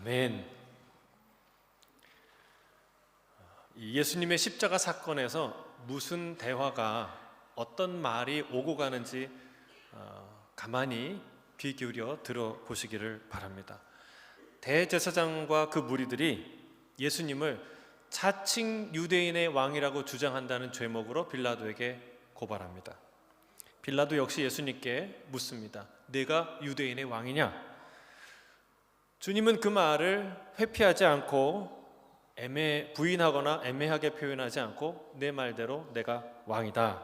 아멘. 예수님의 십자가 사건에서 무슨 대화가 어떤 말이 오고 가는지 가만히 귀 기울여 들어보시기를 바랍니다. 대제사장과 그 무리들이 예수님을 자칭 유대인의 왕이라고 주장한다는 죄목으로 빌라도에게 고발합니다. 빌라도 역시 예수님께 묻습니다. 내가 유대인의 왕이냐? 주님은 그 말을 회피하지 않고 부인하거나 애매하게 표현하지 않고 내 말대로 내가 왕이다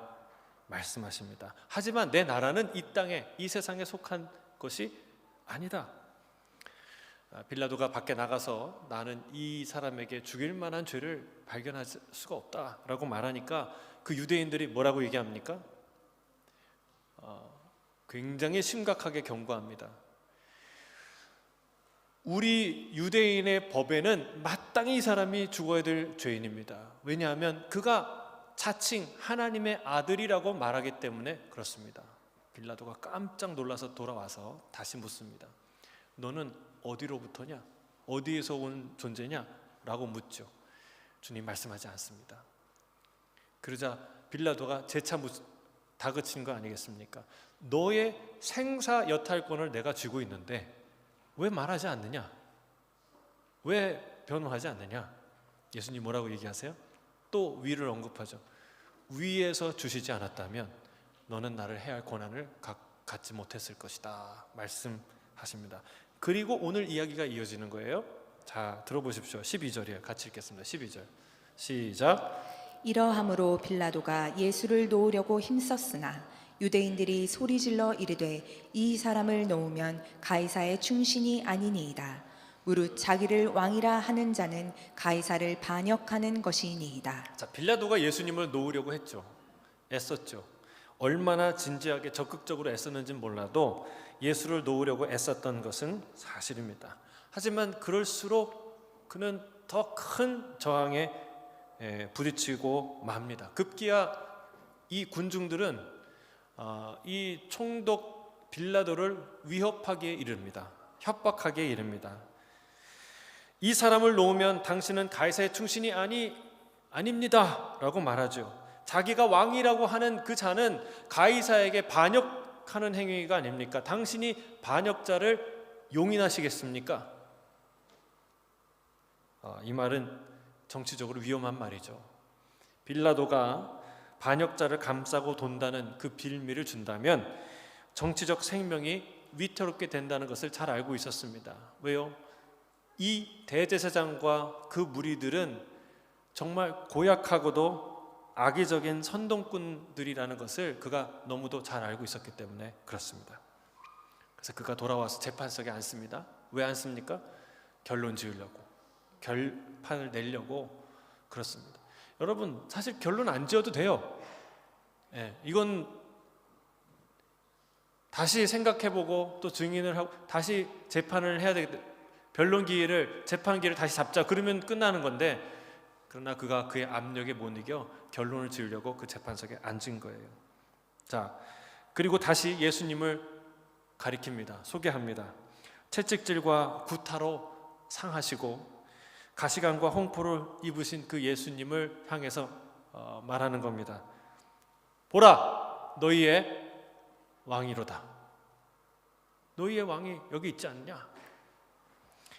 말씀하십니다. 하지만 내 나라는 이 땅에, 이 세상에 속한 것이 아니다. 빌라도가 밖에 나가서 나는 이 사람에게 죽일 만한 죄를 발견할 수가 없다라고 말하니까 그 유대인들이 뭐라고 얘기합니까? 굉장히 심각하게 경고합니다. 우리 유대인의 법에는 마땅히 이 사람이 죽어야 될 죄인입니다. 왜냐하면 그가 자칭 하나님의 아들이라고 말하기 때문에 그렇습니다. 빌라도가 깜짝 놀라서 돌아와서 다시 묻습니다. 너는 어디로부터냐? 어디에서 온 존재냐? 라고 묻죠. 주님 말씀하지 않습니다. 그러자 빌라도가 재차 다그친 거 아니겠습니까? 너의 생사 여탈권을 내가 쥐고 있는데 왜 말하지 않느냐? 왜 변호하지 않느냐? 예수님 뭐라고 얘기하세요? 또 위를 언급하죠. 위에서 주시지 않았다면 너는 나를 해할 권한을 갖지 못했을 것이다 말씀하십니다. 그리고 오늘 이야기가 이어지는 거예요. 자, 들어보십시오. 12절이에요. 같이 읽겠습니다. 12절 시작. 이러함으로 빌라도가 예수를 놓으려고 힘썼으나 유대인들이 소리질러 이르되 이 사람을 놓으면 가이사의 충신이 아니니이다. 무릇 자기를 왕이라 하는 자는 가이사를 반역하는 것이니이다. 자, 빌라도가 예수님을 놓으려고 했죠. 애썼죠. 얼마나 진지하게 적극적으로 애썼는지는 몰라도 예수를 놓으려고 애썼던 것은 사실입니다. 하지만 그럴수록 그는 더 큰 저항에 부딪히고 맙니다. 급기야 이 군중들은 이 총독 빌라도를 위협하기에 이릅니다. 협박하기에 이릅니다. 이 사람을 놓으면 당신은 가이사의 충신이 아닙니다 라고 말하죠. 자기가 왕이라고 하는 그 자는 가이사에게 반역하는 행위가 아닙니까? 당신이 반역자를 용인하시겠습니까? 이 말은 정치적으로 위험한 말이죠. 빌라도가 반역자를 감싸고 돈다는 그 빌미를 준다면 정치적 생명이 위태롭게 된다는 것을 잘 알고 있었습니다. 왜요? 이 대제사장과 그 무리들은 정말 고약하고도 악의적인 선동꾼들이라는 것을 그가 너무도 잘 알고 있었기 때문에 그렇습니다. 그래서 그가 돌아와서 재판석에 앉습니다. 왜 앉습니까? 결론 지으려고, 결판을 내려고 그렇습니다. 여러분, 사실 결론 안 지어도 돼요. 이건 다시 생각해보고 또 증인을 하고 다시 재판을 해야 되겠다. 변론 기회를, 재판 기회를 다시 잡자. 그러면 끝나는 건데, 그러나 그가 그의 압력에 못 이겨 결론을 지으려고 그 재판석에 앉은 거예요. 자, 그리고 다시 예수님을 가리킵니다. 소개합니다. 채찍질과 구타로 상하시고 가시관과 홍포를 입으신 그 예수님을 향해서 말하는 겁니다. 보라, 너희의 왕이로다. 너희의 왕이 여기 있지 않냐?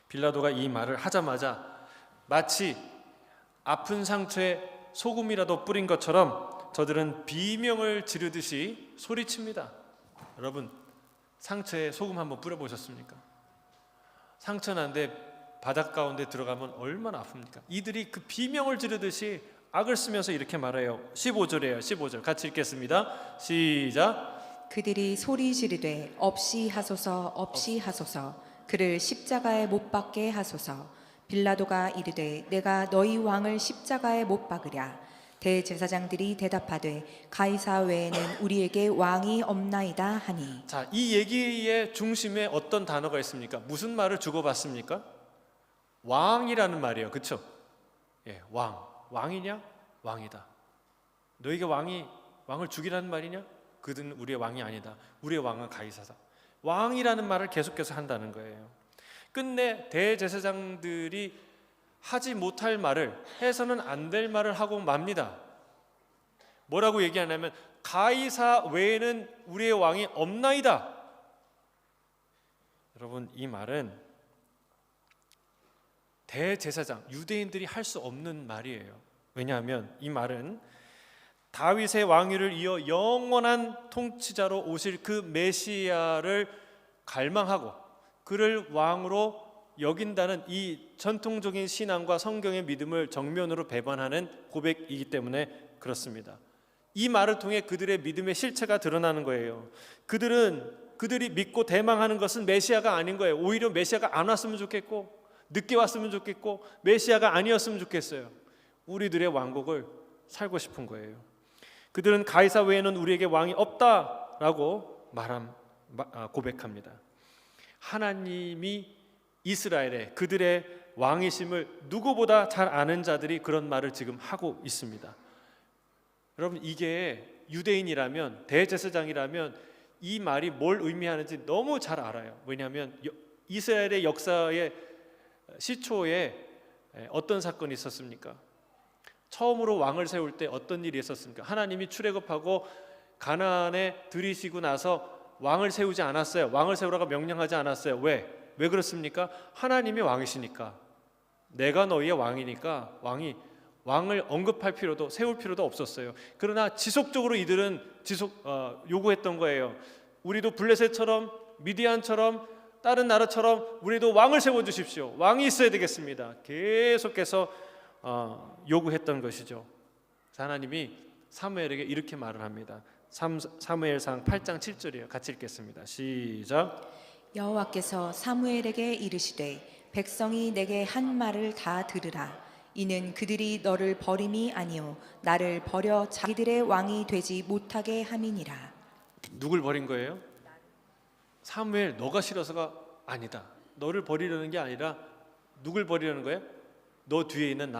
빌라도가 이 말을 하자마자 마치 아픈 상처에 소금이라도 뿌린 것처럼 저들은 비명을 지르듯이 소리칩니다. 여러분, 상처에 소금 한번 뿌려보셨습니까? 상처 난데 바닥 가운데 들어가면 얼마나 아픕니까? 이들이 그 비명을 지르듯이 악을 쓰면서 이렇게 말해요. 15절이에요. 15절 같이 읽겠습니다. 시작. 그들이 소리 지르되 없이 하소서 없이 하소서 그를 십자가에 못 박게 하소서. 빌라도가 이르되 내가 너희 왕을 십자가에 못 박으랴. 대제사장들이 대답하되 가이사 외에는 우리에게 왕이 없나이다 하니. 자, 이 얘기의 중심에 어떤 단어가 있습니까? 무슨 말을 주고받습니까? 왕이라는 말이에요. 그렇죠? 예, 왕이냐? 왕이다. 너희가 왕을 죽이라는 말이냐? 그들은 우리의 왕이 아니다. 우리의 왕은 가이사다. 왕이라는 말을 계속해서 한다는 거예요. 끝내 대제사장들이 하지 못할 말을, 해서는 안 될 말을 하고 맙니다. 뭐라고 얘기하냐면 가이사 외에는 우리의 왕이 없나이다. 여러분, 이 말은 대제사장, 유대인들이 할 수 없는 말이에요. 왜냐하면 이 말은 다윗의 왕위를 이어 영원한 통치자로 오실 그 메시아를 갈망하고 그를 왕으로 여긴다는 이 전통적인 신앙과 성경의 믿음을 정면으로 배반하는 고백이기 때문에 그렇습니다. 이 말을 통해 그들의 믿음의 실체가 드러나는 거예요. 그들이 믿고 대망하는 것은 메시아가 아닌 거예요. 오히려 메시아가 안 왔으면 좋겠고, 늦게 왔으면 좋겠고, 메시아가 아니었으면 좋겠어요. 우리들의 왕국을 살고 싶은 거예요. 그들은 가이사 외에는 우리에게 왕이 없다라고 고백합니다. 하나님이 이스라엘의 그들의 왕이심을 누구보다 잘 아는 자들이 그런 말을 지금 하고 있습니다. 여러분, 이게 유대인이라면, 대제사장이라면 이 말이 뭘 의미하는지 너무 잘 알아요. 왜냐하면 이스라엘의 역사의 시초에 어떤 사건이 있었습니까? 처음으로 왕을 세울 때 어떤 일이 있었습니까? 하나님이 출애굽하고 가나안에 들이시고 나서 왕을 세우지 않았어요. 왕을 세우라고 명령하지 않았어요. 왜 그렇습니까? 하나님이 왕이시니까, 내가 너희의 왕이니까 왕을 언급할 필요도, 세울 필요도 없었어요. 그러나 지속적으로 이들은 요구했던 거예요. 우리도 블레셋처럼, 미디안처럼, 다른 나라처럼 우리도 왕을 세워주십시오. 왕이 있어야 되겠습니다. 계속해서 요구했던 것이죠. 하나님이 사무엘에게 이렇게 말을 합니다. 사무엘상 8장 7절이에요. 같이 읽겠습니다. 시작. 여호와께서 사무엘에게 이르시되 백성이 내게 한 말을 다 들으라. 이는 그들이 너를 버림이 아니요 나를 버려 자기들의 왕이 되지 못하게 함이니라. 누굴 버린 거예요? 사무엘, 너가 싫어서가 아니다. 너를 버리려는 게 아니라 누굴 버리려는 거예요? 너 뒤에 있는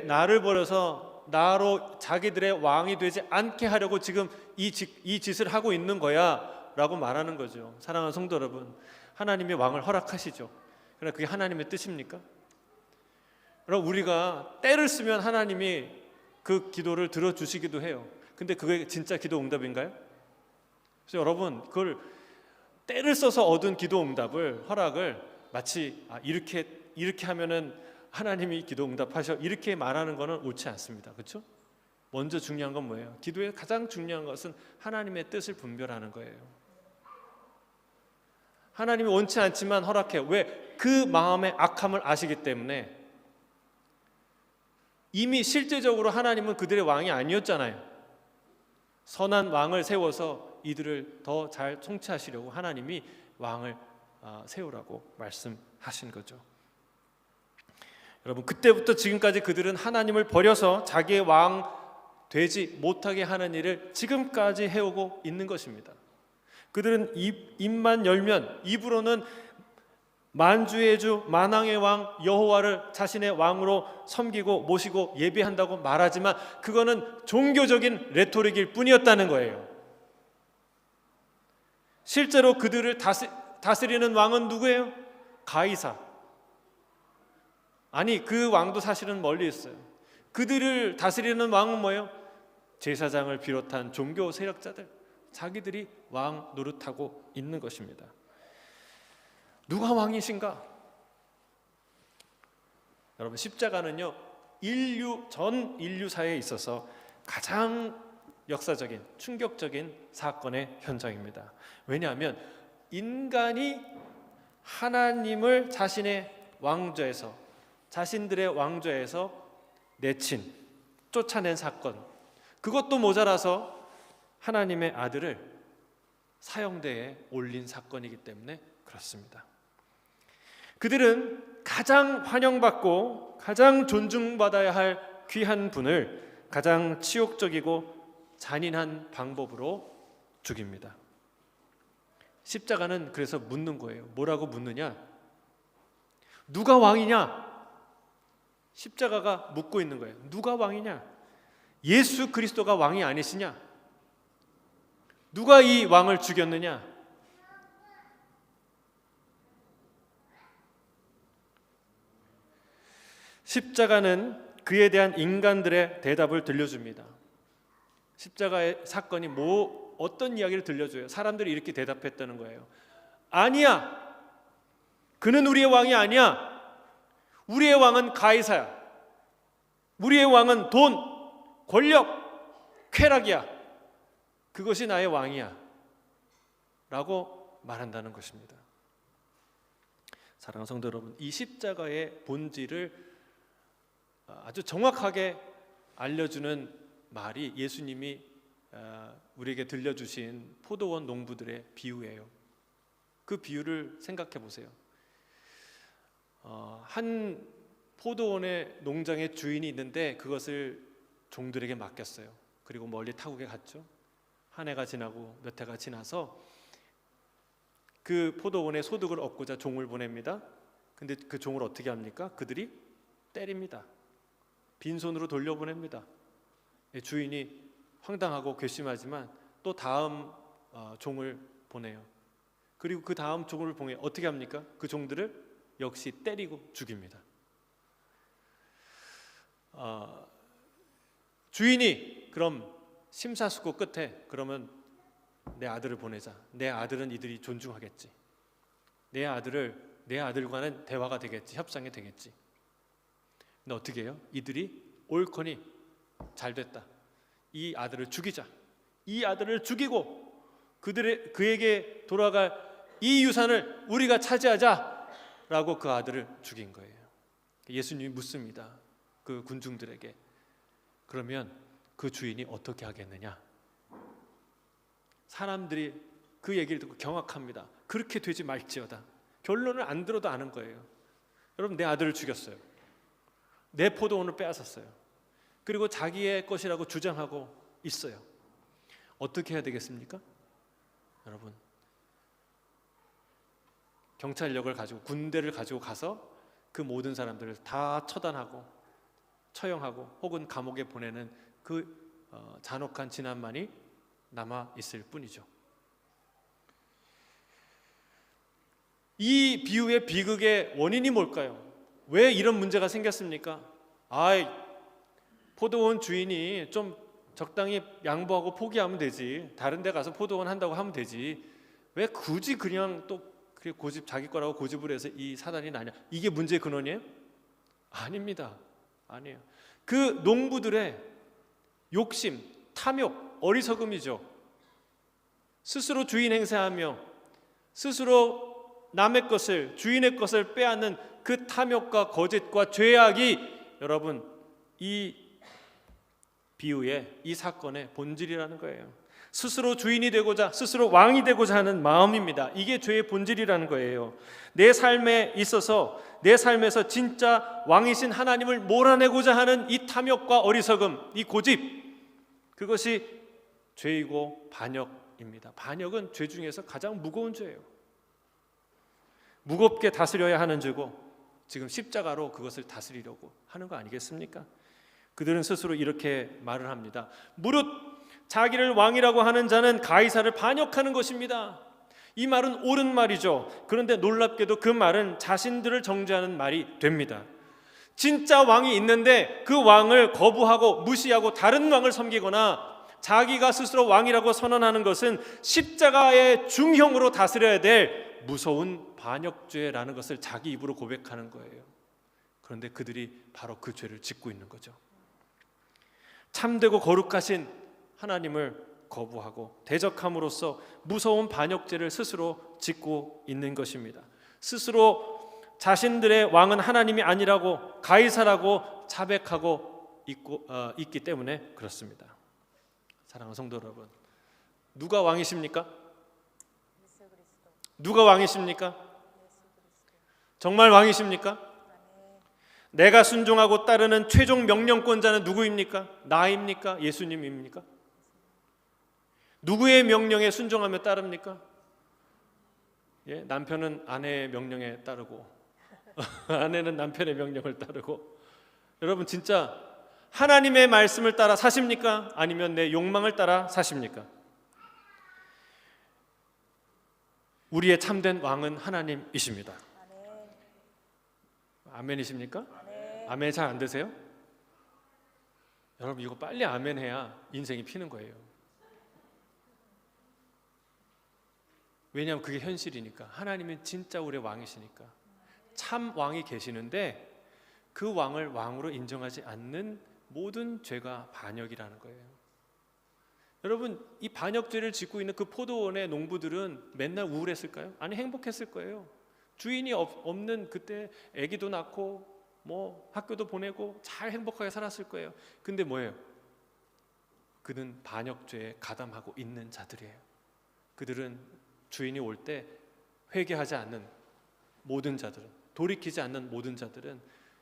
나를 버려서 나로 자기들의 왕이 되지 않게 하려고 지금 이 짓을 하고 있는 거야 라고 말하는 거죠. 사랑하는 성도 여러분, 하나님이 왕을 허락하시죠. 그러나 그게 하나님의 뜻입니까? 그럼 우리가 때를 쓰면 하나님이 그 기도를 들어주시기도 해요. 근데 그게 진짜 기도 응답인가요? 그래서 여러분, 그걸 때를 써서 얻은 기도 응답을, 허락을 마치 이렇게 하면은 하나님이 기도 응답하셔, 이렇게 말하는 것은 옳지 않습니다. 그렇죠? 먼저 중요한 건 뭐예요? 기도의 가장 중요한 것은 하나님의 뜻을 분별하는 거예요. 하나님이 원치 않지만 허락해요. 왜? 그 마음의 악함을 아시기 때문에. 이미 실제적으로 하나님은 그들의 왕이 아니었잖아요. 선한 왕을 세워서 이들을 더 잘 통치하시려고 하나님이 왕을 세우라고 말씀하신 거죠. 여러분, 그때부터 지금까지 그들은 하나님을 버려서 자기의 왕 되지 못하게 하는 일을 지금까지 해오고 있는 것입니다. 그들은 입만 열면, 입으로는 만주의 주 만왕의 왕 여호와를 자신의 왕으로 섬기고 모시고 예배한다고 말하지만 그거는 종교적인 레토릭일 뿐이었다는 거예요. 실제로 그들을 다스리는 왕은 누구예요? 가이사. 아니, 그 왕도 사실은 멀리 있어요. 그들을 다스리는 왕은 뭐예요? 제사장을 비롯한 종교 세력자들, 자기들이 왕 노릇하고 있는 것입니다. 누가 왕이신가? 여러분, 십자가는요, 전 인류사에 있어서 가장 역사적인, 충격적인 사건의 현장입니다. 왜냐하면 인간이 하나님을 자신들의 왕좌에서 쫓아낸 사건, 그것도 모자라서 하나님의 아들을 사형대에 올린 사건이기 때문에 그렇습니다. 그들은 가장 환영받고 가장 존중받아야 할 귀한 분을 가장 치욕적이고 잔인한 방법으로 죽입니다. 십자가는 그래서 묻는 거예요. 뭐라고 묻느냐? 누가 왕이냐? 십자가가 묻고 있는 거예요. 누가 왕이냐? 예수 그리스도가 왕이 아니시냐? 누가 이 왕을 죽였느냐? 십자가는 그에 대한 인간들의 대답을 들려줍니다. 십자가의 사건이 어떤 이야기를 들려줘요? 사람들이 이렇게 대답했다는 거예요. 아니야, 그는 우리의 왕이 아니야. 우리의 왕은 가이사야. 우리의 왕은 돈, 권력, 쾌락이야. 그것이 나의 왕이야 라고 말한다는 것입니다. 사랑하는 성도 여러분, 이 십자가의 본질을 아주 정확하게 알려주는 말이 예수님이 우리에게 들려주신 포도원 농부들의 비유예요. 그 비유를 생각해 보세요. 한 포도원의 농장의 주인이 있는데 그것을 종들에게 맡겼어요. 그리고 멀리 타국에 갔죠. 한 해가 지나고 몇 해가 지나서 그 포도원의 소득을 얻고자 종을 보냅니다. 근데 그 종을 어떻게 합니까? 그들이 때립니다. 빈손으로 돌려보냅니다. 주인이 황당하고 괘씸하지만 또 다음 종을 보내요. 그리고 그 다음 종을 보내 어떻게 합니까? 그 종들을 역시 때리고 죽입니다. 주인이 그럼 심사숙고 끝에 그러면 내 아들을 보내자. 내 아들은 이들이 존중하겠지. 내 아들과는 대화가 되겠지. 협상이 되겠지. 근데 어떻게 해요? 이들이 옳거니 잘됐다. 이 아들을 죽이자. 이 아들을 죽이고 그에게 돌아갈 이 유산을 우리가 차지하자라고 그 아들을 죽인 거예요. 예수님이 묻습니다. 그 군중들에게. 그러면 그 주인이 어떻게 하겠느냐? 사람들이 그 얘기를 듣고 경악합니다. 그렇게 되지 말지어다. 결론을 안 들어도 아는 거예요. 여러분, 내 아들을 죽였어요. 내 포도원을 빼앗았어요. 그리고 자기의 것이라고 주장하고 있어요. 어떻게 해야 되겠습니까? 여러분, 경찰력을 가지고 군대를 가지고 가서 그 모든 사람들을 다 처단하고 처형하고 혹은 감옥에 보내는 그 잔혹한 진압만이 남아 있을 뿐이죠. 이 비유의 비극의 원인이 뭘까요? 왜 이런 문제가 생겼습니까? 포도원 주인이 좀 적당히 양보하고 포기하면 되지. 다른 데 가서 포도원 한다고 하면 되지. 왜 굳이 그냥 또 자기 거라고 고집을 해서 이 사단이 나냐? 이게 문제의 근원이에요? 아닙니다. 아니에요. 그 농부들의 욕심, 탐욕, 어리석음이죠. 스스로 주인 행세하며 스스로 남의 것을, 주인의 것을 빼앗는 그 탐욕과 거짓과 죄악이 여러분 이 비유의 이 사건의 본질이라는 거예요. 스스로 주인이 되고자, 스스로 왕이 되고자 하는 마음입니다. 이게 죄의 본질이라는 거예요. 내 삶에 있어서, 내 삶에서 진짜 왕이신 하나님을 몰아내고자 하는 이 탐욕과 어리석음, 이 고집, 그것이 죄이고 반역입니다. 반역은 죄 중에서 가장 무거운 죄예요. 무겁게 다스려야 하는 죄고 지금 십자가로 그것을 다스리려고 하는 거 아니겠습니까? 그들은 스스로 이렇게 말을 합니다. 무릇 자기를 왕이라고 하는 자는 가이사를 반역하는 것입니다. 이 말은 옳은 말이죠. 그런데 놀랍게도 그 말은 자신들을 정죄하는 말이 됩니다. 진짜 왕이 있는데 그 왕을 거부하고 무시하고 다른 왕을 섬기거나 자기가 스스로 왕이라고 선언하는 것은 십자가의 중형으로 다스려야 될 무서운 반역죄라는 것을 자기 입으로 고백하는 거예요. 그런데 그들이 바로 그 죄를 짓고 있는 거죠. 참되고 거룩하신 하나님을 거부하고 대적함으로써 무서운 반역죄를 스스로 짓고 있는 것입니다. 스스로 자신들의 왕은 하나님이 아니라고 가이사라고 자백하고 있기 때문에 그렇습니다. 사랑하는 성도 여러분, 누가 왕이십니까? 누가 왕이십니까? 정말 왕이십니까? 내가 순종하고 따르는 최종 명령권자는 누구입니까? 나입니까? 예수님입니까? 누구의 명령에 순종하며 따릅니까? 남편은 아내의 명령에 따르고 아내는 남편의 명령을 따르고. 여러분, 진짜 하나님의 말씀을 따라 사십니까? 아니면 내 욕망을 따라 사십니까? 우리의 참된 왕은 하나님이십니다. 아멘이십니까? 아멘 잘 안 되세요? 여러분 이거 빨리 아멘 해야 인생이 피는 거예요. 왜냐하면 그게 현실이니까. 하나님은 진짜 우리의 왕이시니까. 참 왕이 계시는데 그 왕을 왕으로 인정하지 않는 모든 죄가 반역이라는 거예요. 여러분 이 반역죄를 짓고 있는 그 포도원의 농부들은 맨날 우울했을까요? 아니 행복했을 거예요. 주인이 없는 그때 아기도 낳고 뭐 학교도 보내고 잘 행복하게 살았을 거예요. 근데 뭐예요? 그는 반역죄에 가담하고 있는 자들이에요. 그들은 주인이 올 때 회개하지 않는 모든 자들은, 돌이키지 않는 모든 자들은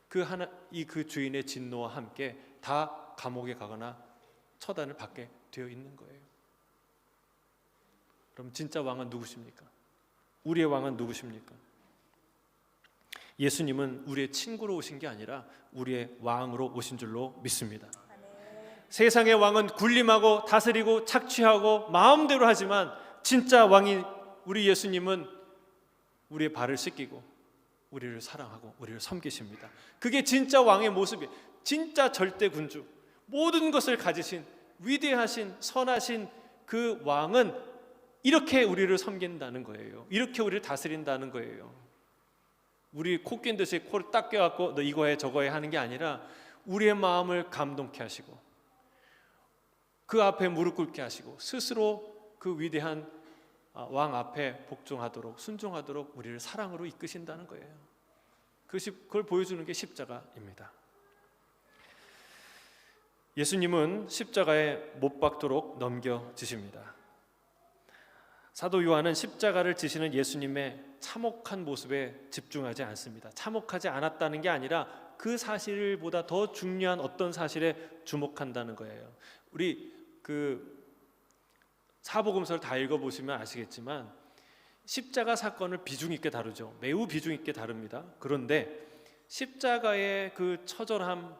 그 주인의 진노와 함께 다 감옥에 가거나 처단을 받게 되어 있는 거예요. 그럼 진짜 왕은 누구십니까? 우리의 왕은 누구십니까? 예수님은 우리의 친구로 오신 게 아니라 우리의 왕으로 오신 줄로 믿습니다. 세상의 왕은 군림하고 다스리고 착취하고 마음대로 하지만 진짜 왕이 우리 예수님은 우리의 발을 씻기고 우리를 사랑하고 우리를 섬기십니다. 그게 진짜 왕의 모습이에요. 진짜 절대 군주, 모든 것을 가지신 위대하신 선하신 그 왕은 이렇게 우리를 섬긴다는 거예요. 이렇게 우리를 다스린다는 거예요. 우리 코 낀 듯이 코를 딱 껴갖고 너 이거 해 저거 해 하는 게 아니라 우리의 마음을 감동케 하시고 그 앞에 무릎 꿇게 하시고 스스로 그 위대한 왕 앞에 복종하도록 순종하도록 우리를 사랑으로 이끄신다는 거예요. 그걸 보여주는 게 십자가입니다. 예수님은 십자가에 못 박도록 넘겨지십니다. 사도 요한은 십자가를 지시는 예수님의 참혹한 모습에 집중하지 않습니다. 참혹하지 않았다는 게 아니라 그 사실보다 더 중요한 어떤 사실에 주목한다는 거예요. 우리 그 사복음서를 다 읽어보시면 아시겠지만 십자가 사건을 비중 있게 다루죠. 매우 비중 있게 다룹니다. 그런데 십자가의 그 처절함,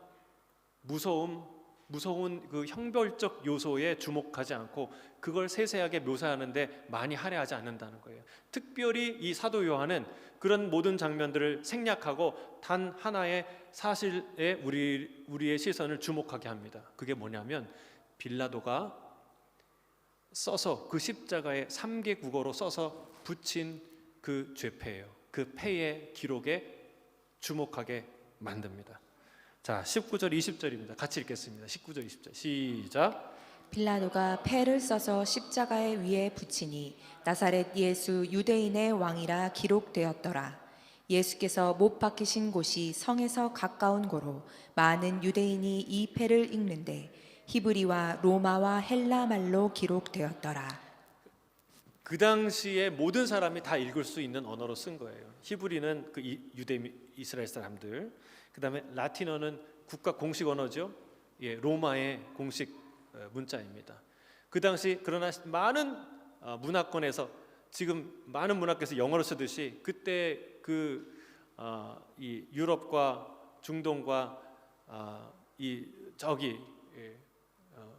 무서운 그 형벌적 요소에 주목하지 않고 그걸 세세하게 묘사하는데 많이 할애하지 않는다는 거예요. 특별히 이 사도 요한은 그런 모든 장면들을 생략하고 단 하나의 사실에 우리의 시선을 주목하게 합니다. 그게 뭐냐면 빌라도가 써서 그 십자가에 3개 국어로 써서 붙인 그 죄패예요. 그 패의 기록에 주목하게 만듭니다. 자, 19절 20절입니다. 같이 읽겠습니다. 19절 20절 시작. 빌라도가 패를 써서 십자가에 위에 붙이니 나사렛 예수 유대인의 왕이라 기록되었더라. 예수께서 못 박히신 곳이 성에서 가까운 고로 많은 유대인이 이 패를 읽는데 히브리와 로마와 헬라 말로 기록되었더라. 그 당시에 모든 사람이 다 읽을 수 있는 언어로 쓴 거예요. 히브리는 그 유대 이스라엘 사람들, 그다음에 라틴어는 국가 공식 언어죠. 예, 로마의 공식 문자입니다. 그 당시 그러나 많은 문화권에서 지금 많은 문화권에서 영어로 쓰듯이 그때 이 유럽과 중동과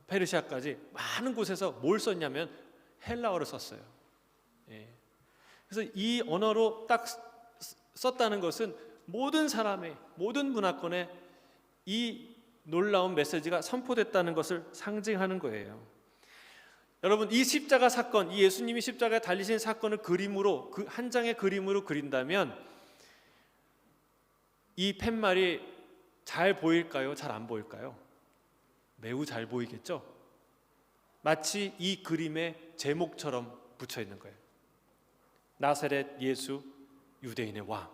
페르시아까지 많은 곳에서 뭘 썼냐면 헬라어를 썼어요. 예. 그래서 이 언어로 딱 썼다는 것은 모든 사람의 모든 문화권에 이 놀라운 메시지가 선포됐다는 것을 상징하는 거예요. 여러분 이 십자가 사건, 이 예수님이 십자가에 달리신 사건을 그림으로 그 한 장의 그림으로 그린다면 이 팻말이 잘 보일까요? 잘 안 보일까요? 매우 잘 보이겠죠? 마치 이 그림의 제목처럼 붙여 있는 거예요. 나사렛 예수 유대인의 왕.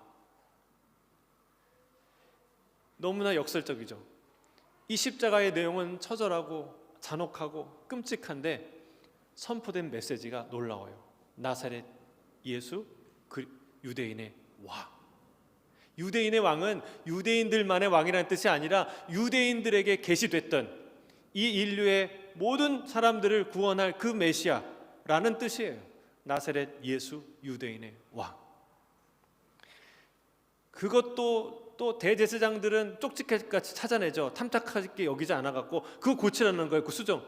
너무나 역설적이죠. 이 십자가의 내용은 처절하고 잔혹하고 끔찍한데 선포된 메시지가 놀라워요. 나사렛 예수 유대인의 왕. 유대인의 왕은 유대인들만의 왕이라는 뜻이 아니라 유대인들에게 계시됐던 이 인류의 모든 사람들을 구원할 그 메시아라는 뜻이에요. 나사렛 예수 유대인의 왕. 그것도 또 대제사장들은 쪽지게같이 찾아내죠. 탐탁하게 여기지 않아갖고 그거 고치라는 거예요. 그 수정,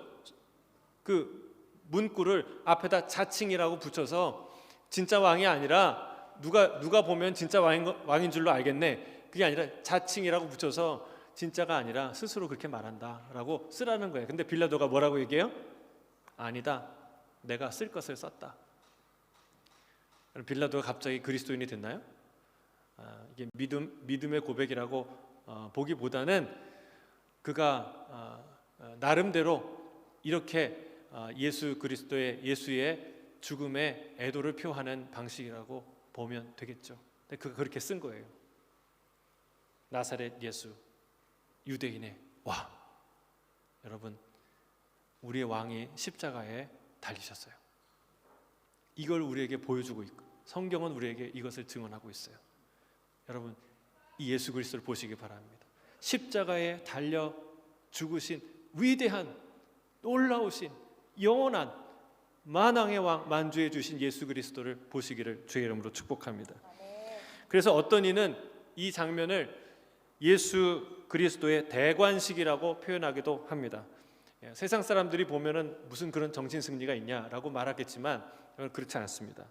그 문구를 앞에다 자칭이라고 붙여서 진짜 왕이 아니라 누가 보면 진짜 왕인 줄로 알겠네. 그게 아니라 자칭이라고 붙여서 진짜가 아니라 스스로 그렇게 말한다라고 쓰라는 거예요. 근데 빌라도가 뭐라고 얘기해요? 아니다, 내가 쓸 것을 썼다. 빌라도가 갑자기 그리스도인이 됐나요? 이게 믿음의 고백이라고 보기보다는 그가 나름대로 이렇게 예수 그리스도의 예수의 죽음의 애도를 표하는 방식이라고 보면 되겠죠. 근데 그가 그렇게 쓴 거예요. 나사렛 예수, 유대인의 왕. 여러분, 우리의 왕이 십자가에 달리셨어요. 이걸 우리에게 보여주고 있고 성경은 우리에게 이것을 증언하고 있어요. 여러분, 이 예수 그리스도를 보시기 바랍니다. 십자가에 달려 죽으신 위대한, 놀라우신, 영원한 만왕의 왕, 만주해 주신 예수 그리스도를 보시기를 주의 이름으로 축복합니다. 그래서 어떤 이는 이 장면을 예수 그리스도의 대관식이라고 표현하기도 합니다. 세상 사람들이 보면은 무슨 그런 정신 승리가 있냐라고 말하겠지만 그렇지 않습니다.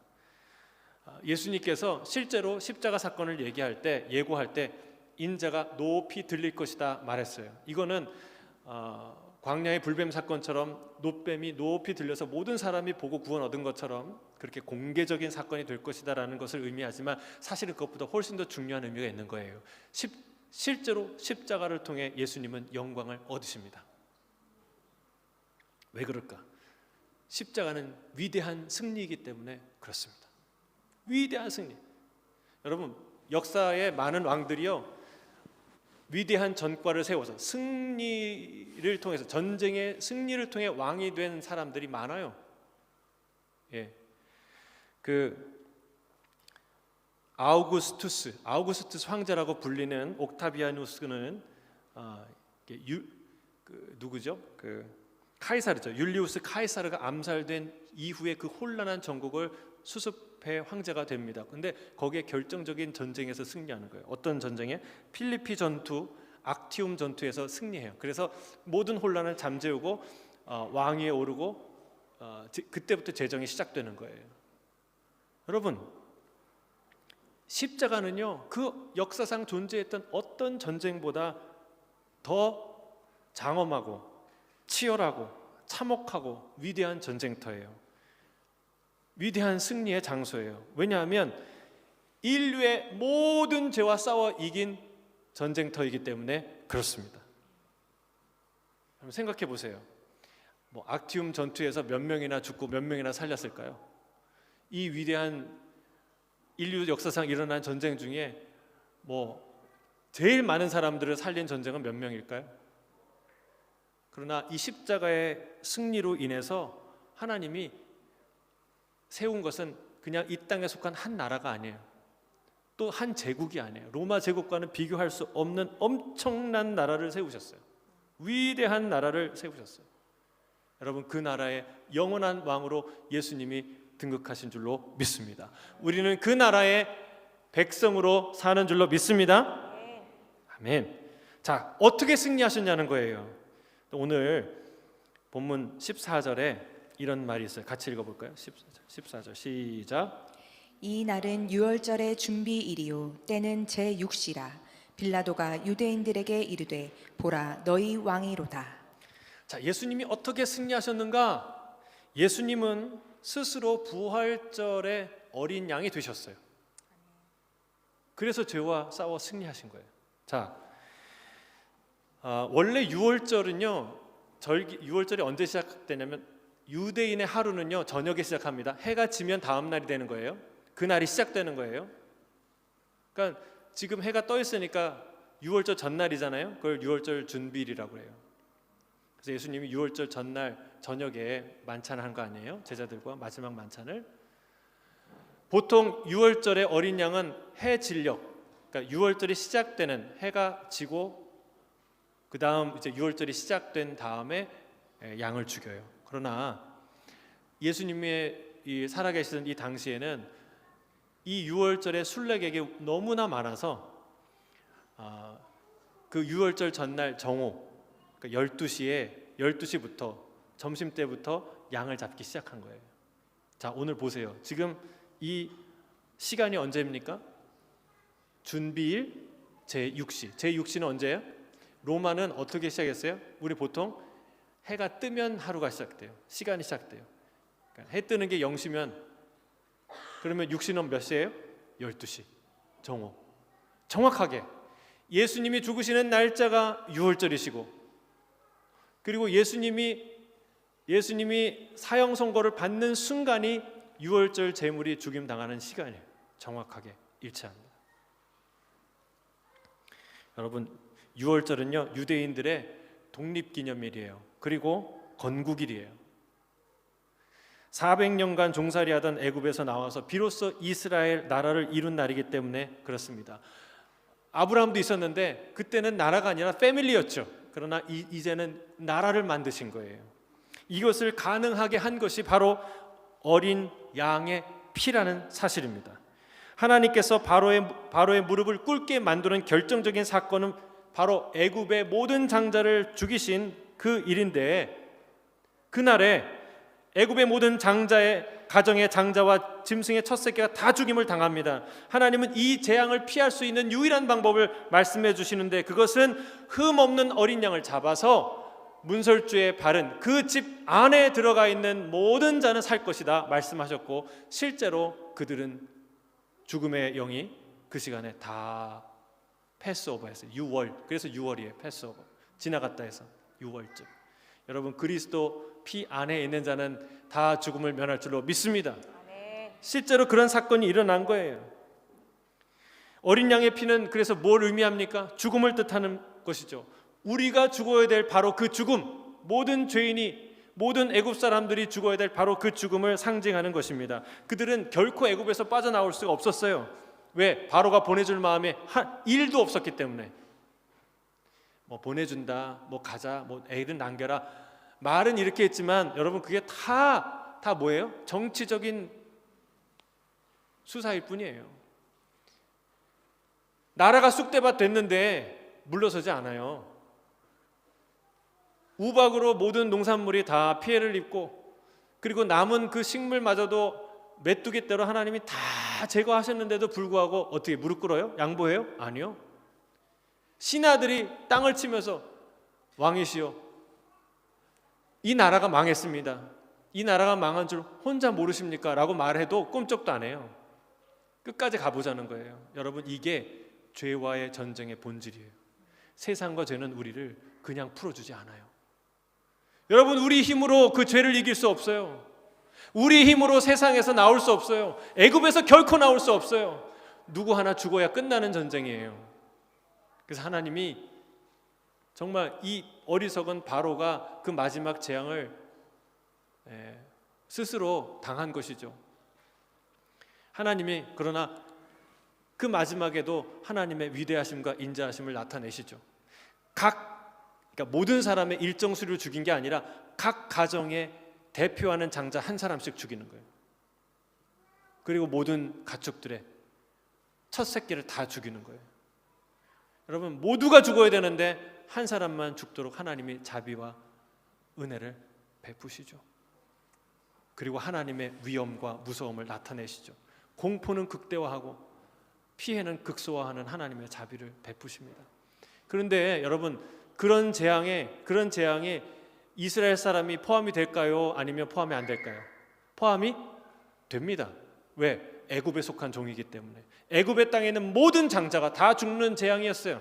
예수님께서 실제로 십자가 사건을 예고할 때 인자가 높이 들릴 것이다 말했어요. 이거는 광야의 불뱀 사건처럼 놋뱀이 높이 들려서 모든 사람이 보고 구원 얻은 것처럼 그렇게 공개적인 사건이 될 것이다라는 것을 의미하지만 사실은 그것보다 훨씬 더 중요한 의미가 있는 거예요. 실제로 십자가를 통해 예수님은 영광을 얻으십니다. 왜 그럴까? 십자가는 위대한 승리이기 때문에 그렇습니다. 위대한 승리. 여러분, 역사의 많은 왕들이요, 위대한 전과를 세워서 승리를 통해서, 전쟁의 승리를 통해 왕이 된 사람들이 많아요. 아우구스투스 황제라고 불리는 옥타비아누스는 누구죠? 카이사르죠. 율리우스 카이사르가 암살된 이후에 그 혼란한 전국을 수습해 황제가 됩니다. 근데 거기에 결정적인 전쟁에서 승리하는 거예요. 어떤 전쟁에? 필리피 전투, 악티움 전투에서 승리해요. 그래서 모든 혼란을 잠재우고 왕위에 오르고 그때부터 제정이 시작되는 거예요. 여러분, 십자가는요, 그 역사상 존재했던 어떤 전쟁보다 더 장엄하고 치열하고 참혹하고 위대한 전쟁터예요. 위대한 승리의 장소예요. 왜냐하면 인류의 모든 죄와 싸워 이긴 전쟁터이기 때문에 그렇습니다. 한번 생각해 보세요. 악티움 전투에서 몇 명이나 죽고 몇 명이나 살렸을까요? 이 위대한 인류 역사상 일어난 전쟁 중에 제일 많은 사람들을 살린 전쟁은 몇 명일까요? 그러나 이 십자가의 승리로 인해서 하나님이 세운 것은 그냥 이 땅에 속한 한 나라가 아니에요. 또 한 제국이 아니에요. 로마 제국과는 비교할 수 없는 엄청난 나라를 세우셨어요. 위대한 나라를 세우셨어요. 여러분, 그 나라의 영원한 왕으로 예수님이 등극하신 줄로 믿습니다. 우리는 그 나라의 백성으로 사는 줄로 믿습니다. 아멘. 자, 어떻게 승리하셨냐는 거예요. 오늘 본문 14절에 이런 말이 있어요. 같이 읽어볼까요? 14절 시작. 이 날은 유월절의 준비일이요 때는 제6시라. 빌라도가 유대인들에게 이르되 보라, 너희 왕이로다. 자, 예수님이 어떻게 승리하셨는가? 예수님은 스스로 부활절의 어린 양이 되셨어요. 그래서 죄와 싸워 승리하신 거예요. 자, 원래 유월절은요, 6월절이 언제 시작되냐면 유대인의 하루는요 저녁에 시작합니다. 해가 지면 다음 날이 되는 거예요. 그 날이 시작되는 거예요. 그러니까 지금 해가 떠 있으니까 6월절 전날이잖아요. 그걸 6월절 준비일이라고 해요. 그래서 예수님이 6월절 전날 저녁에 만찬을 한 거 아니에요? 제자들과 마지막 만찬을. 보통 6월절의 어린 양은 해 진력, 그러니까 6월절이 시작되는 해가 지고 그 다음 이제 6월절이 시작된 다음에 양을 죽여요. 그러나 예수님의 이 살아계시던 이 당시에는 이 6월절의 순례객이 너무나 많아서 그 6월절 전날 정오, 그러니까 12시부터 점심 때부터 양을 잡기 시작한 거예요. 자, 오늘 보세요. 지금 이 시간이 언제입니까? 준비일 제6시. 제6시는 언제예요? 로마는 어떻게 시작했어요? 우리 보통 해가 뜨면 하루가 시작돼요. 시간이 시작돼요. 그러니까 해 뜨는 게 0시면 그러면 6시는 몇 시예요? 12시. 정오. 정확하게 예수님이 죽으시는 날짜가 6월절이시고, 그리고 예수님이 사형 선고를 받는 순간이 6월절 제물이 죽임 당하는 시간이에요. 정확하게 일치합니다. 여러분, 6월절은요 유대인들의 독립기념일이에요. 그리고 건국일이에요. 400년간 종살이하던 애굽에서 나와서 비로소 이스라엘 나라를 이룬 날이기 때문에 그렇습니다. 아브라함도 있었는데 그때는 나라가 아니라 패밀리였죠. 그러나 이제는 나라를 만드신 거예요. 이것을 가능하게 한 것이 바로 어린 양의 피라는 사실입니다. 하나님께서 바로의 무릎을 꿇게 만드는 결정적인 사건은 바로 애굽의 모든 장자를 죽이신 그 일인데, 그날에 애굽의 모든 장자의 가정의 장자와 짐승의 첫 새끼가 다 죽임을 당합니다. 하나님은 이 재앙을 피할 수 있는 유일한 방법을 말씀해 주시는데, 그것은 흠 없는 어린 양을 잡아서 문설주에 바른 그 집 안에 들어가 있는 모든 자는 살 것이다 말씀하셨고, 실제로 그들은 죽음의 영이 그 시간에 다 패스오버했어요. 6월. 그래서 6월이에요. 패스오버. 지나갔다 해서 6월쯤. 여러분, 그리스도 피 안에 있는 자는 다 죽음을 면할 줄로 믿습니다. 실제로 그런 사건이 일어난 거예요. 어린 양의 피는 그래서 뭘 의미합니까? 죽음을 뜻하는 것이죠. 우리가 죽어야 될 바로 그 죽음, 모든 죄인이, 모든 애굽 사람들이 죽어야 될 바로 그 죽음을 상징하는 것입니다. 그들은 결코 애굽에서 빠져나올 수가 없었어요. 왜? 바로가 보내줄 마음에 일도 없었기 때문에. 뭐 보내준다, 뭐 가자, 뭐 애를 남겨라, 말은 이렇게 했지만 여러분, 그게 다 뭐예요? 정치적인 수사일 뿐이에요. 나라가 쑥대밭 됐는데 물러서지 않아요. 우박으로 모든 농산물이 다 피해를 입고, 그리고 남은 그 식물마저도 메뚜기대로 하나님이 다 제거하셨는데도 불구하고 어떻게 무릎 꿇어요? 양보해요? 아니요. 신하들이 땅을 치면서 왕이시여, 이 나라가 망했습니다. 이 나라가 망한 줄 혼자 모르십니까? 라고 말해도 꼼짝도 안 해요. 끝까지 가보자는 거예요. 여러분, 이게 죄와의 전쟁의 본질이에요. 세상과 죄는 우리를 그냥 풀어주지 않아요. 여러분, 우리 힘으로 그 죄를 이길 수 없어요. 우리 힘으로 세상에서 나올 수 없어요. 애굽에서 결코 나올 수 없어요. 누구 하나 죽어야 끝나는 전쟁이에요. 그래서 하나님이 정말 이 어리석은 바로가 그 마지막 재앙을 스스로 당한 것이죠. 하나님이 그러나 그 마지막에도 하나님의 위대하심과 인자하심을 나타내시죠. 그러니까 모든 사람의 일정 수를 죽인 게 아니라 각 가정에 대표하는 장자 한 사람씩 죽이는 거예요. 그리고 모든 가축들의 첫 새끼를 다 죽이는 거예요. 여러분, 모두가 죽어야 되는데 한 사람만 죽도록 하나님이 자비와 은혜를 베푸시죠. 그리고 하나님의 위엄과 무서움을 나타내시죠. 공포는 극대화하고 피해는 극소화하는 하나님의 자비를 베푸십니다. 그런데 여러분, 그런 재앙에 이스라엘 사람이 포함이 될까요? 아니면 포함이 안 될까요? 포함이 됩니다. 왜? 애굽에 속한 종이기 때문에. 애굽의 땅에 있는 모든 장자가 다 죽는 재앙이었어요.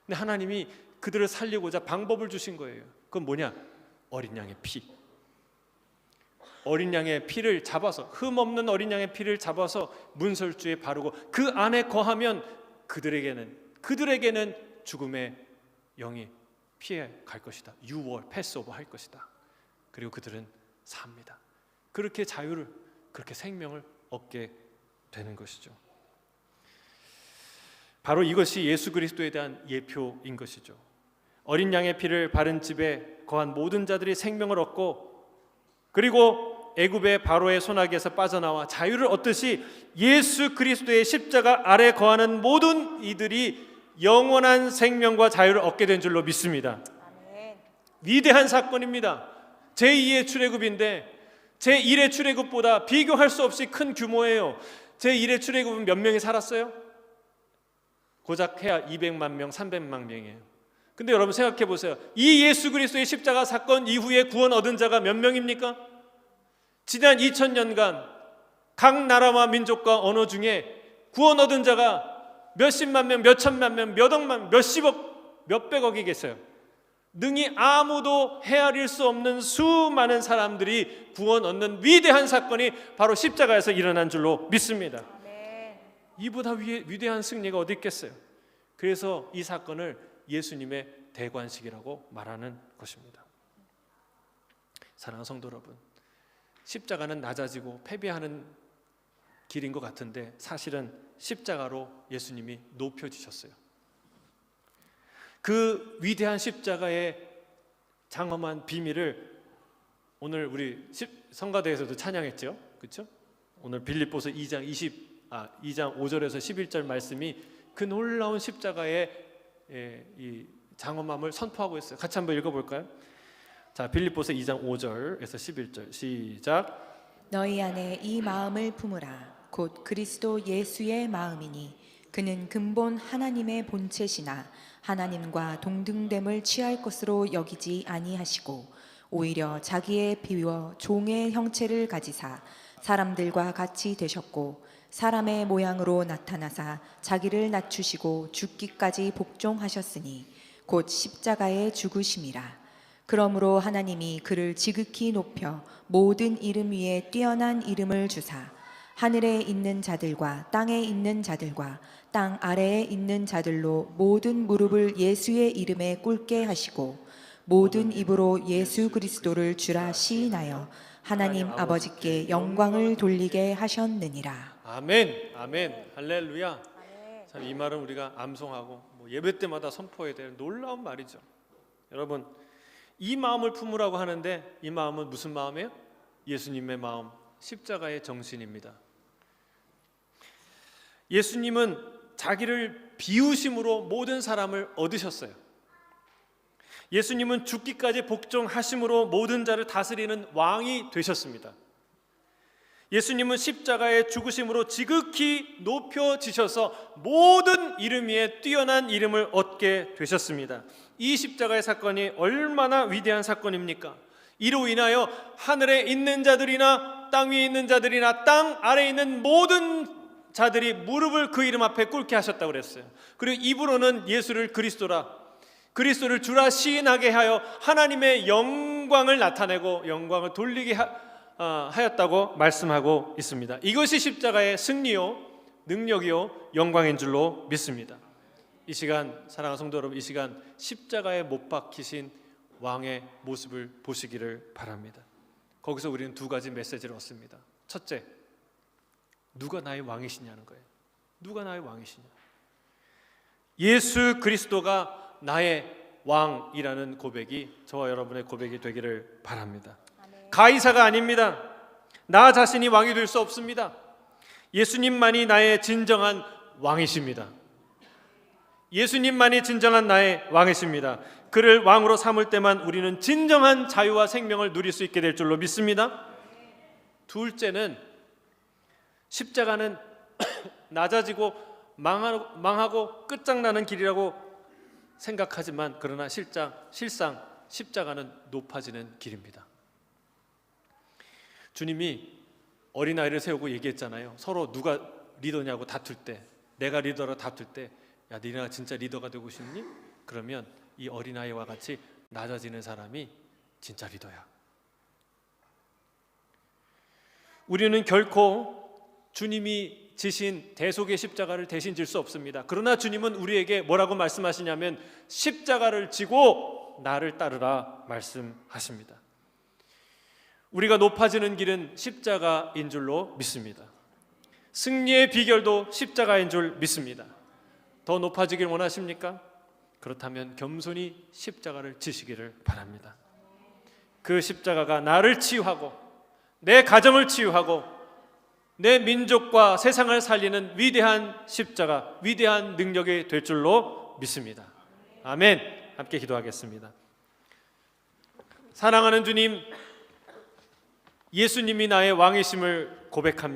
근데 하나님이 그들을 살리고자 방법을 주신 거예요. 그건 뭐냐? 어린 양의 피. 어린 양의 피를 잡아서, 흠없는 어린 양의 피를 잡아서 문설주에 바르고 그 안에 거하면 그들에게는 죽음의 영이 피해 갈 것이다. 6월 패스오버 할 것이다. 그리고 그들은 삽니다. 그렇게 자유를, 그렇게 생명을 얻게 되는 것이죠. 바로 이것이 예수 그리스도에 대한 예표인 것이죠. 어린 양의 피를 바른 집에 거한 모든 자들이 생명을 얻고, 그리고 애굽의 바로의 손아귀에서 빠져나와 자유를 얻듯이 예수 그리스도의 십자가 아래 거하는 모든 이들이 영원한 생명과 자유를 얻게 된 줄로 믿습니다. 아멘. 위대한 사건입니다. 제2의 출애굽인데 제1의 출애굽보다 비교할 수 없이 큰 규모예요. 제1의 출애굽은 몇 명이 살았어요? 고작 해야 200만 명, 300만 명이에요. 근데 여러분 생각해 보세요. 이 예수 그리스도의 십자가 사건 이후에 구원 얻은 자가 몇 명입니까? 지난 2000년간 각 나라와 민족과 언어 중에 구원 얻은 자가 몇십만 명, 몇천만 명, 몇 억만, 몇십억, 몇백억이 계세요. 능히 아무도 헤아릴 수 없는 수많은 사람들이 구원 얻는 위대한 사건이 바로 십자가에서 일어난 줄로 믿습니다. 이보다 위대한 승리가 어디 있겠어요? 그래서 이 사건을 예수님의 대관식이라고 말하는 것입니다. 사랑하는 성도 여러분, 십자가는 낮아지고 패배하는 길인 것 같은데 사실은 십자가로 예수님이 높여지셨어요. 그 위대한 십자가의 장엄한 비밀을 오늘 우리 성가대에서도 찬양했죠, 그렇죠? 오늘 빌립보서 2장 5절에서 11절 말씀이 그 놀라운 십자가의 이 장엄함을 선포하고 있어요. 같이 한번 읽어볼까요? 자, 빌립보서 2장 5절에서 11절 시작. 너희 안에 이 마음을 품으라. 곧 그리스도 예수의 마음이니 그는 근본 하나님의 본체시나 하나님과 동등됨을 취할 것으로 여기지 아니하시고 오히려 자기의 비워 종의 형체를 가지사 사람들과 같이 되셨고 사람의 모양으로 나타나사 자기를 낮추시고 죽기까지 복종하셨으니 곧 십자가의 죽으심이라. 그러므로 하나님이 그를 지극히 높여 모든 이름 위에 뛰어난 이름을 주사 하늘에 있는 자들과 땅에 있는 자들과 땅 아래에 있는 자들로 모든 무릎을 예수의 이름에 꿇게 하시고 모든 입으로 예수 그리스도를 주라 시인하여 하나님 아버지께 영광을 돌리게 하셨느니라. 아멘, 아멘, 할렐루야. 참 이 말은 우리가 암송하고 예배 때마다 선포해야 될 놀라운 말이죠. 여러분, 이 마음을 품으라고 하는데 이 마음은 무슨 마음이에요? 예수님의 마음, 십자가의 정신입니다. 예수님은 자기를 비우심으로 모든 사람을 얻으셨어요. 예수님은 죽기까지 복종하심으로 모든 자를 다스리는 왕이 되셨습니다. 예수님은 십자가의 죽으심으로 지극히 높여지셔서 모든 이름 위에 뛰어난 이름을 얻게 되셨습니다. 이 십자가의 사건이 얼마나 위대한 사건입니까? 이로 인하여 하늘에 있는 자들이나 땅 위에 있는 자들이나 땅 아래에 있는 모든 자들이 무릎을 그 이름 앞에 꿇게 하셨다고 그랬어요. 그리고 입으로는 예수를 그리스도를 주라 시인하게 하여 하나님의 영광을 나타내고 영광을 돌리게 하였다고 말씀하고 있습니다. 이것이 십자가의 승리요, 능력이요, 영광인 줄로 믿습니다. 이 시간 사랑하는 성도 여러분, 이 시간 십자가에 못 박히신 왕의 모습을 보시기를 바랍니다. 거기서 우리는 두 가지 메시지를 얻습니다. 첫째, 누가 나의 왕이시냐는 거예요. 누가 나의 왕이시냐? 예수 그리스도가 나의 왕이라는 고백이 저와 여러분의 고백이 되기를 바랍니다. 가이사가 아닙니다. 나 자신이 왕이 될 수 없습니다. 예수님만이 나의 진정한 왕이십니다. 예수님만이 진정한 나의 왕이십니다. 그를 왕으로 삼을 때만 우리는 진정한 자유와 생명을 누릴 수 있게 될 줄로 믿습니다. 둘째는 십자가는 낮아지고 망하고 끝장나는 길이라고 생각하지만 그러나 실상 십자가는 높아지는 길입니다. 주님이 어린아이를 세우고 얘기했잖아요. 서로 누가 리더냐고 다툴 때, 내가 리더라 다툴 때, 야, 니네가 진짜 리더가 되고 싶니? 그러면 이 어린아이와 같이 낮아지는 사람이 진짜 리더야. 우리는 결코 주님이 지신 대속의 십자가를 대신 질 수 없습니다. 그러나 주님은 우리에게 뭐라고 말씀하시냐면 십자가를 지고 나를 따르라 말씀하십니다. 우리가 높아지는 길은 십자가인 줄로 믿습니다. 승리의 비결도 십자가인 줄 믿습니다. 더 높아지길 원하십니까? 그렇다면 겸손히 십자가를 지시기를 바랍니다. 그 십자가가 나를 치유하고 내 가정을 치유하고 내 민족과 세상을 살리는 위대한 십자가, 위대한 능력이 될 줄로 믿습니다. 아멘. 함께 기도하겠습니다. 사랑하는 주님, 예수님이 나의 왕이심을 고백합니다.